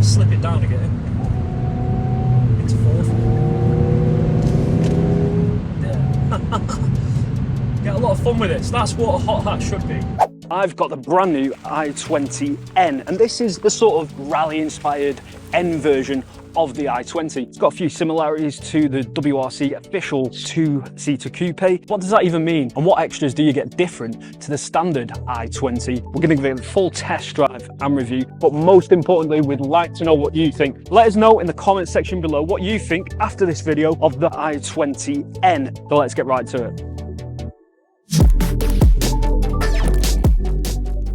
slip it down again into fourth. Yeah. Get a lot of fun with this. That's what a hot hatch should be. I've got the brand new i20N, and this is the sort of rally inspired N version of the i20. It's got a few similarities to the WRC official two-seater coupe. What does that even mean? And what extras do you get different to the standard i20? We're going to give it a full test drive and review, but most importantly, we'd like to know what you think. Let us know in the comment section below what you think after this video of the i20N. So let's get right to it.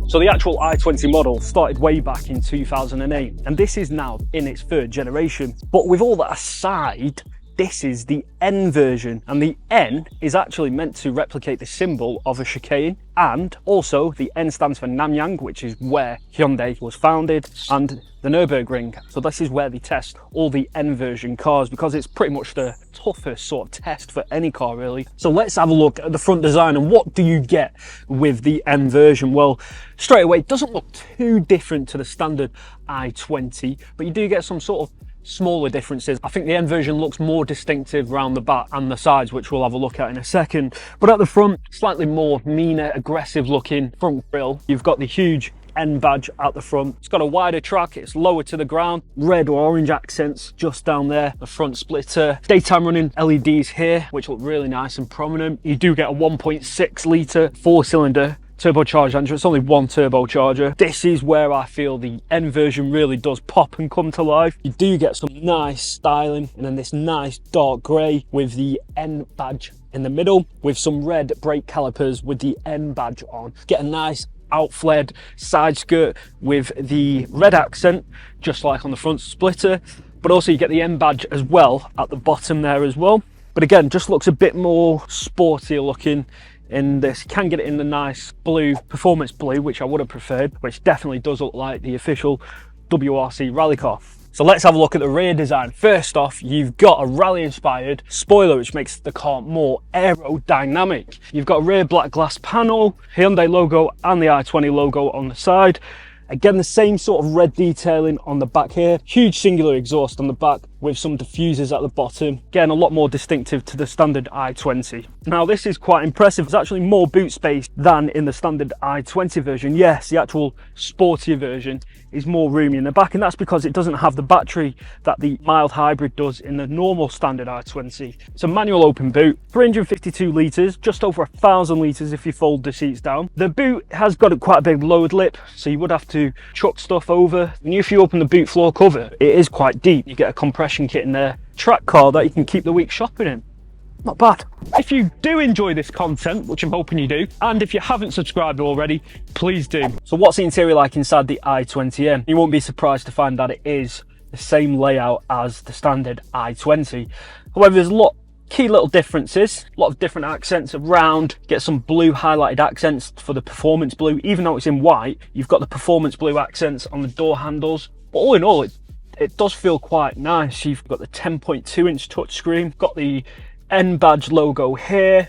So the actual i20 model started way back in 2008, and this is now in its third generation. But with all that aside, this is the N version, and the N is actually meant to replicate the symbol of a chicane, and also the N stands for Nanyang, which is where Hyundai was founded, and the Nürburgring. So this is where they test all the N version cars, because it's pretty much the toughest sort of test for any car really. So let's have a look at the front design and what do you get with the N version. Well, straight away, it doesn't look too different to the standard i20, but you do get some sort of smaller differences. I think the N version looks more distinctive around the back and the sides, which we'll have a look at in a second. But at the front, slightly more meaner, aggressive looking front grille. You've got the huge N badge at the front. It's got a wider track, it's lower to the ground, red or orange accents just down there, the front splitter, daytime running LEDs here, which look really nice and prominent. You do get a 1.6 litre 4-cylinder turbocharged engine. It's only one turbocharger. This is where I feel the N version really does pop and come to life. You do get some nice styling, and then this nice dark grey with the N badge in the middle, with some red brake calipers with the N badge on. Get a nice outflared side skirt with the red accent, just like on the front splitter, but also you get the N badge as well at the bottom there as well. But again, just looks a bit more sportier looking in this. You can get it in the nice blue, performance blue, which I would have preferred, which definitely does look like the official WRC rally car. So let's have a look at the rear design. First off, you've got a rally inspired spoiler, which makes the car more aerodynamic. You've got a rear black glass panel, Hyundai logo and the i20 logo on the side. Again, the same sort of red detailing on the back here. Huge singular exhaust on the back with some diffusers at the bottom. Again, a lot more distinctive to the standard i20. Now, this is quite impressive. It's actually more boot space than in the standard i20 version. Yes, the actual sportier version is more roomy in the back, and that's because it doesn't have the battery that the mild hybrid does in the normal standard i20. It's a manual open boot, 352 litres, just over 1,000 litres if you fold the seats down. The boot has got quite a big load lip, so you would have to chuck stuff over. And if you open the boot floor cover, it is quite deep. You get a compression kit in there, track car that you can keep the week shopping in. Not bad. If you do enjoy this content, which I'm hoping you do, and if you haven't subscribed already, please do. So what's the interior like inside the i20N? You won't be surprised to find that it is the same layout as the standard i20. However, there's a lot key little differences, a lot of different accents around. Get some blue highlighted accents for the performance blue. Even though it's in white, you've got the performance blue accents on the door handles. But all in all, it does feel quite nice. You've got the 10.2 inch touchscreen, got the N badge logo here,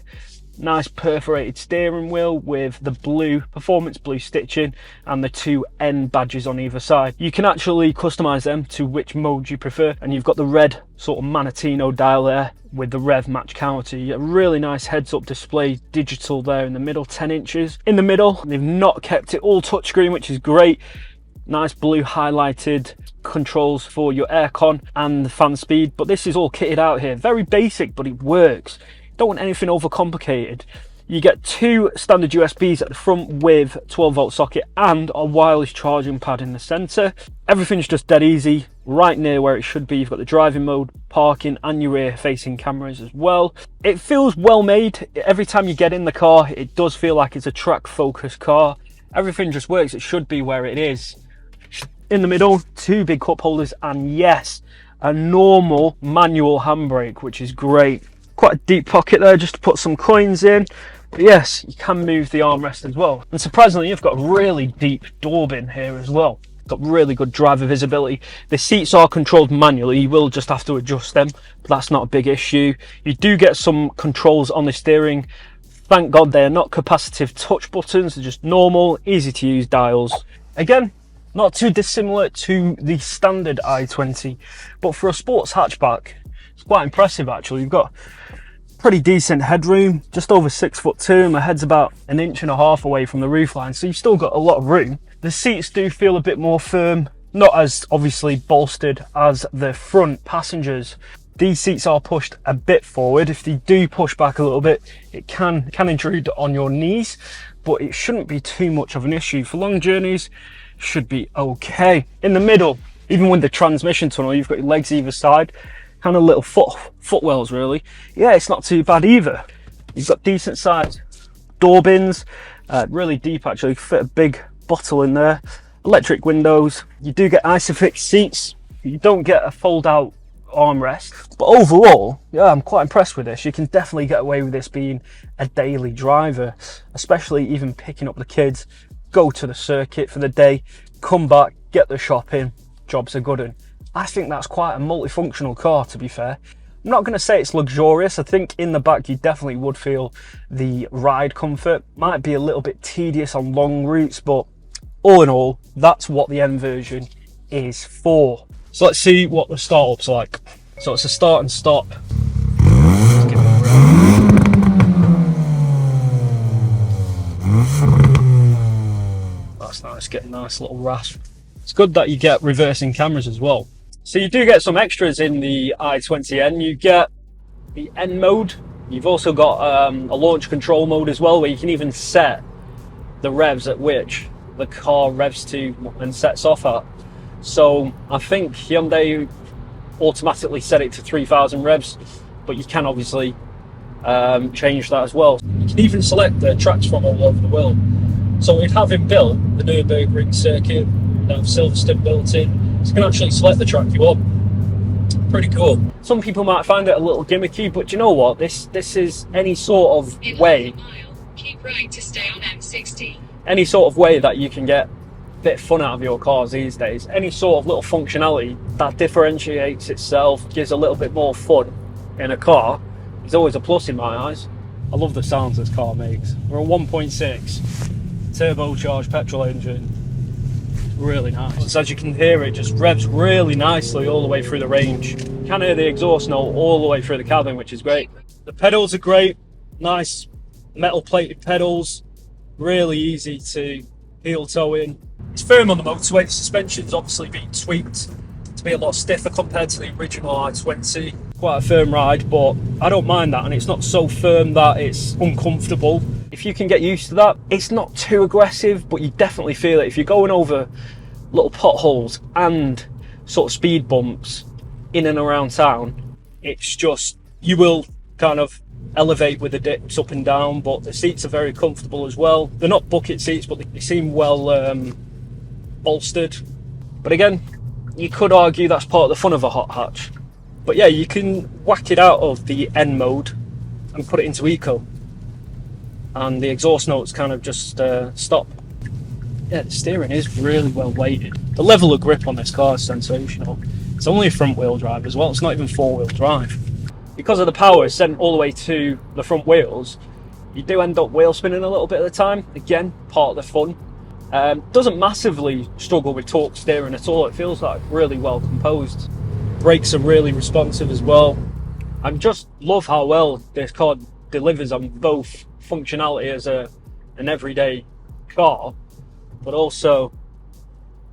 nice perforated steering wheel with the blue, performance blue stitching and the two N badges on either side. You can actually customize them to which mode you prefer, and you've got the red sort of Manatino dial there with the rev match counter. You get a really nice heads up display, digital there in the middle, 10 inches. In the middle, they've not kept it all touchscreen, which is great. Nice blue highlighted controls for your aircon and the fan speed, but this is all kitted out here. Very basic, but it works. Don't want anything overcomplicated. You get two standard USBs at the front with 12-volt socket and a wireless charging pad in the center. Everything's just dead easy, right near where it should be. You've got the driving mode, parking, and your rear facing cameras as well. It feels well made. Every time you get in the car, it does feel like it's a track focused car. Everything just works. It should be where it is. In the middle, two big cup holders, and yes, a normal manual handbrake, which is great. Quite a deep pocket there just to put some coins in. But yes, you can move the armrest as well. And surprisingly, you've got a really deep door bin here as well. Got really good driver visibility. The seats are controlled manually. You will just have to adjust them, but that's not a big issue. You do get some controls on the steering. Thank God they're not capacitive touch buttons. They're just normal, easy to use dials. Again, Not too dissimilar to the standard i20, but for a sports hatchback, it's quite impressive actually. You've got pretty decent headroom, just over 6'2". My head's about 1.5 inches away from the roofline, so you've still got a lot of room. The seats do feel a bit more firm, not as obviously bolstered as the front passengers. These seats are pushed a bit forward. If they do push back a little bit, it can intrude on your knees, but it shouldn't be too much of an issue. For long journeys, should be okay. In the middle, even with the transmission tunnel, you've got your legs either side, kind of little footwells really. Yeah, it's not too bad either. You've got decent sized door bins, really deep actually, fit a big bottle in there. Electric windows. You do get Isofix seats. You don't get a fold out armrest, but overall, yeah, I'm quite impressed with this. You can definitely get away with this being a daily driver, especially even picking up the kids, go to the circuit for the day, come back, get the shopping, job's a good one. I think that's quite a multifunctional car, to be fair. I'm not going to say it's luxurious. I think in the back you definitely would feel the ride comfort. Might be a little bit tedious on long routes, but all in all, that's what the N version is for. So let's see what the startup's like. So it's a start and stop. Let's give it a run. That's nice, getting a nice little rasp. It's good that you get reversing cameras as well. So you do get some extras in the i20N. You get the N mode. You've also got a launch control mode as well, where you can even set the revs at which the car revs to and sets off at. So I think Hyundai automatically set it to 3,000 revs, but you can obviously change that as well. You can even select the tracks from all over the world. So we'd have him built, the Nürburgring circuit, we'd have Silverstone built in, so you can actually select the track you want. Pretty cool. Some people might find it a little gimmicky, but you know what? This is any sort of way. Keep right to stay on M60. Any sort of way that you can get a bit of fun out of your cars these days. Any sort of little functionality that differentiates itself, gives a little bit more fun in a car, is always a plus in my eyes. I love the sounds this car makes. We're a 1.6 turbocharged petrol engine. Really nice. As you can hear, it just revs really nicely all the way through the range. You can hear the exhaust note all the way through the cabin, which is great. The pedals are great, nice metal plated pedals, really easy to heel toe in. It's firm on the motorway. The suspension's obviously been tweaked to be a lot stiffer compared to the original i20. Quite a firm ride, but I don't mind that, and it's not so firm that it's uncomfortable. If you can get used to that, it's not too aggressive, but you definitely feel it. If you're going over little potholes and sort of speed bumps in and around town, it's just, you will kind of elevate with the dips up and down, but the seats are very comfortable as well. They're not bucket seats, but they seem well bolstered. But again, you could argue that's part of the fun of a hot hatch. But yeah, you can whack it out of the N mode and put it into eco, and the exhaust notes kind of just stop. Yeah, the steering is really well weighted. The level of grip on this car is sensational. It's only a front wheel drive as well, it's not even four wheel drive. Because of the power sent all the way to the front wheels, you do end up wheel spinning a little bit at a time. Again, part of the fun. Doesn't massively struggle with torque steering at all. It feels like really well composed. Brakes are really responsive as well. I just love how well this car delivers on both functionality as an everyday car, but also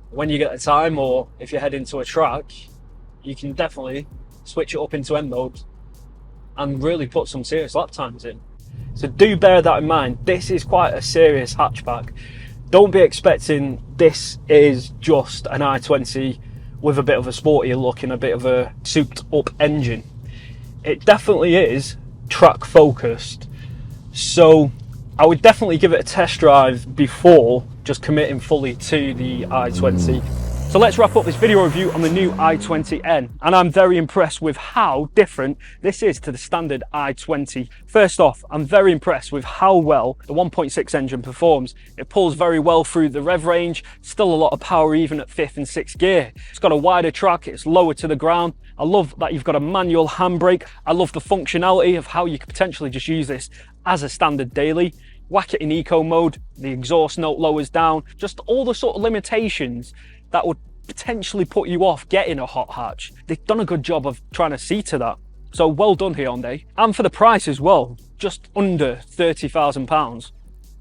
when you get the time, or if you head into a track, you can definitely switch it up into N mode and really put some serious lap times in. So do bear that in mind. This is quite a serious hatchback. Don't be expecting this is just an i20 with a bit of a sportier look and a bit of a souped up engine. It definitely is track focused, so I would definitely give it a test drive before just committing fully to the i20. So let's wrap up this video review on the new i20N, and I'm very impressed with how different this is to the standard i20. First off, I'm very impressed with how well the 1.6 engine performs. It pulls very well through the rev range, still a lot of power even at 5th and 6th gear. It's got a wider track, it's lower to the ground. I love that you've got a manual handbrake. I love the functionality of how you could potentially just use this as a standard daily. whack it in eco mode, the exhaust note lowers down, just all the sort of limitations that would potentially put you off getting a hot hatch. They've done a good job of trying to see to that. So well done, Hyundai. And for the price as well, just under £30,000.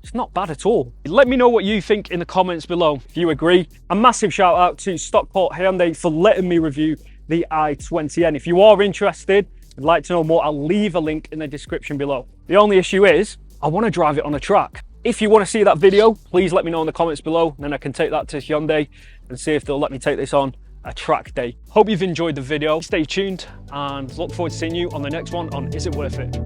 It's not bad at all. Let me know what you think in the comments below if you agree. A massive shout out to Stockport Hyundai for letting me review the i20N. If you are interested, I'd like to know more, I'll leave a link in the description below. The only issue is, I want to drive it on a track. If you want to see that video, please let me know in the comments below, and then I can take that to Hyundai and see if they'll let me take this on a track day. Hope you've enjoyed the video. Stay tuned and look forward to seeing you on the next one on Is It Worth It?